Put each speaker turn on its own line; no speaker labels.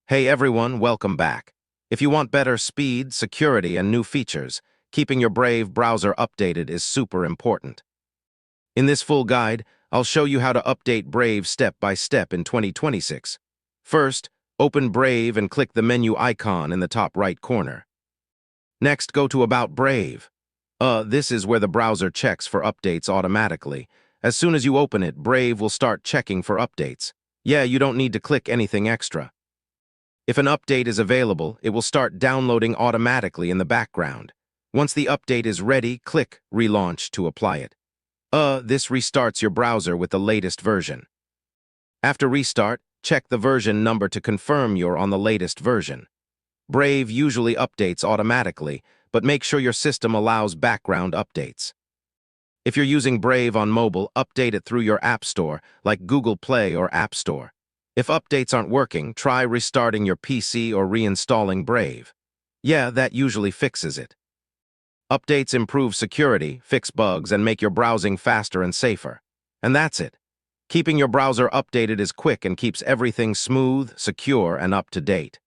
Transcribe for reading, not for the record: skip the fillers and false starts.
Hey everyone, welcome back. If you want better speed, security, and new features, keeping your Brave browser updated is super important. In this full guide, I'll show you how to update Brave step by step in 2026. First, open Brave and click the menu icon in the top right corner. Next, go to About Brave. This is where the browser checks for updates automatically. As soon as you open it, Brave will start checking for updates. Yeah, you don't need to click anything extra. If an update is available, it will start downloading automatically in the background. Once the update is ready, click Relaunch to apply it. This restarts your browser with the latest version. After restart, check the version number to confirm you're on the latest version. Brave usually updates automatically, but make sure your system allows background updates. If you're using Brave on mobile, update it through your App Store, like Google Play or App Store. If updates aren't working, try restarting your PC or reinstalling Brave. Yeah, that usually fixes it. Updates improve security, fix bugs, and make your browsing faster and safer. And that's it. Keeping your browser updated is quick and keeps everything smooth, secure, and up to date.